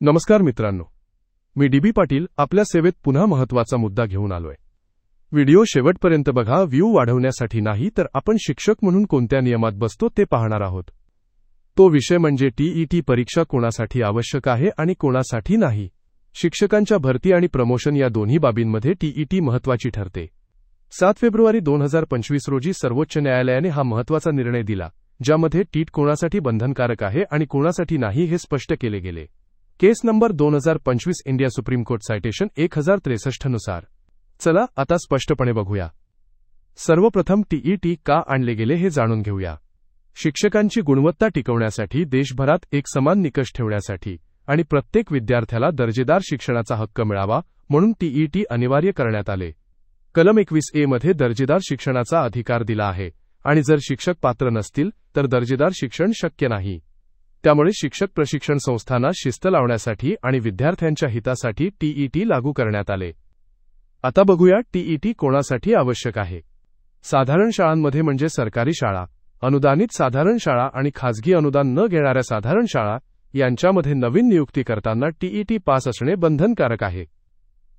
नमस्कार मित्रांनो, मी डी.बी. पाटील आपल्या सेवेत पुन्हा महत्त्वाचा मुद्दा घेऊन आलोय. व्हिडिओ शेवटपर्यंत बघा. व्ह्यू वाढवण्यासाठी नाही, तर आपण शिक्षक म्हणून कोणत्या नियमात बसतो ते पाहणार आहोत. तो विषय म्हणजे टीईटी परीक्षा कोणासाठी आवश्यक आहे आणि कोणासाठी नाही. शिक्षकांच्या भरती आणि प्रमोशन या दोन्ही बाबींमध्ये टीईटी महत्त्वाची ठरते. 7 फेब्रुवारी 2025 रोजी सर्वोच्च न्यायालयाने हा महत्त्वाचा निर्णय दिला, ज्यामध्ये टीईटी कोणासाठी बंधनकारक आहे आणि कोणासाठी नाही हे स्पष्ट केले गेले. Case number 2025 India Supreme Court citation 1063 नुसार. चला आता स्पष्टपणे बघूया. सर्वप्रथम टीईटी का आणले गेले हे जाणून घेऊया. शिक्षकांची गुणवत्ता टिकवण्यासाठी, देशभरात एक समान निकष ठेवण्यासाठी आणि प्रत्येक विद्यार्थ्याला दर्जेदार शिक्षणाचा हक्क मिळावा म्हणून टीईटी अनिवार्य करण्यात आले. कलम 21A मध्ये दर्जेदार शिक्षणाचा अधिकार दिला आहे आणि जर शिक्षक पात्र नसतील तर दर्जेदार शिक्षण शक्य नाही. त्यामुळे शिक्षक प्रशिक्षण संस्थांना शिस्त लावण्यासाठी आणि विद्यार्थ्यांच्या हितासाठी टीईटी लागू करण्यात आले. आता बघूया टीईटी कोणासाठी आवश्यक आहे. साधारण शाळांमध्ये म्हणजे सरकारी शाळा, अनुदानित साधारण शाळा आणि खाजगी अनुदान न घेणाऱ्या साधारण शाळा यांच्यामध्ये नवीन नियुक्ती करताना टीईटी पास असणे बंधनकारक आहे.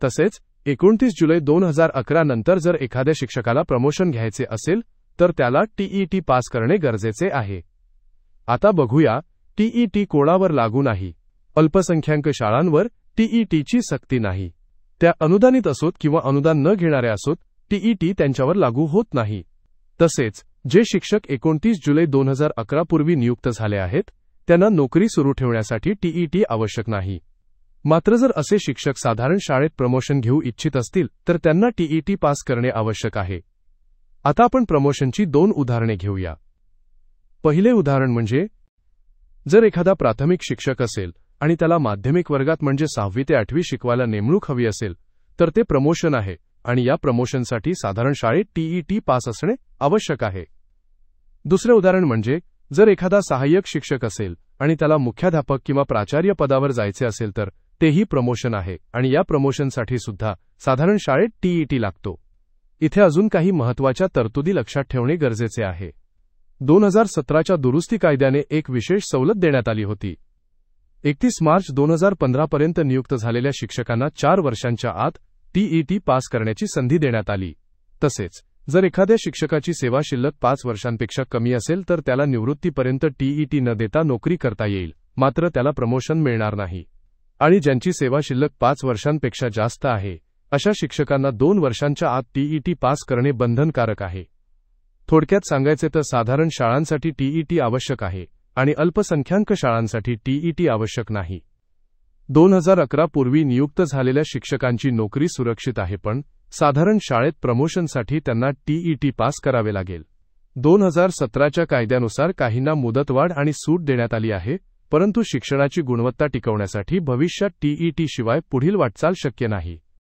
तसेच 29 जुलै 2011 नंतर जर एखाद्या शिक्षकाला प्रमोशन घ्यायचे असेल तर त्याला टीईटी पास करणे गरजेचे आहे. आता बघूया टीईटी कोणावर लागू नाही. अल्पसंख्याक शाळांवर टीईटीची सक्ती नाही. त्या अनुदानित असोत किंवा अनुदान न घेणाऱ्या असोत, टीईटी त्यांच्यावर लागू होत नाही. तसेच जे शिक्षक 29 जुलै 2011 पूर्वी नियुक्त झाले आहेत त्यांना नोकरी सुरू ठेवण्यासाठी टीईटी आवश्यक नाही. मात्र जर असे शिक्षक साधारण शाळेत प्रमोशन घेऊ इच्छित असतील तर त्यांना टीईटी पास करणे आवश्यक आहे. आता आपण प्रमोशनची 2 उदाहरणे घेऊया. पहिले उदाहरण म्हणजे जर एखादा प्राथमिक शिक्षक असेल आणि त्याला माध्यमिक वर्गात म्हणजे 6वी ते 8वी शिकवायला नेमणूक हवी असेल तर ते प्रमोशन आहे आणि या प्रमोशनसाठी साधारण शाळेत टीईटी पास असणे आवश्यक आहे. दुसरे उदाहरण म्हणजे जर एखादा सहाय्यक शिक्षक असेल आणि त्याला मुख्याध्यापक किंवा प्राचार्य पदावर जायचे असेल तर तेही प्रमोशन आहे आणि या प्रमोशनसाठी सुद्धा साधारण शाळेत टीईटी लागतो. इथे अजून काही महत्त्वाच्या तरतुदी लक्षात ठेवणे गरजेचे आहे. 2017च्या दुरुस्ती कायद्याने एक विशेष सवलत देण्यात आली होती. 31 मार्च 2015 पर्यंत नियुक्त झालेल्या शिक्षकांना 4 वर्षांच्या आत टीईटी पास करण्याची संधी देण्यात आली. तसेच जर एखाद्या शिक्षकाची सेवा शिल्लक 5 वर्षांपेक्षा कमी असेल तर त्याला निवृत्तीपर्यंत टीईटी न देता नोकरी करता येईल, मात्र त्याला प्रमोशन मिळणार नाही. आणि ज्यांची सेवा शिल्लक 5 वर्षांपेक्षा जास्त आहे अशा शिक्षकांना 2 वर्षांच्या आत टीईटी पास करणे बंधनकारक आहे. थोडक्यात सांगायचे तर साधारण शाळांसाठी टीईटी आवश्यक आहे आणि अल्पसंख्याक शाळांसाठी टीईटी आवश्यक नाही. 2011 पूर्वी नियुक्त झालेल्या शिक्षकांची नोकरी सुरक्षित आहे, पण साधारण शाळेत प्रमोशनसाठी त्यांना टीईटी पास करावे लागेल. 2017च्या कायद्यानुसार काहींना मुदतवाढ आणि सूट देण्यात आली आहे, परंतु शिक्षणाची गुणवत्ता टिकवण्यासाठी भविष्यात टीईटी शिवाय पुढील वाटचाल शक्य नाही.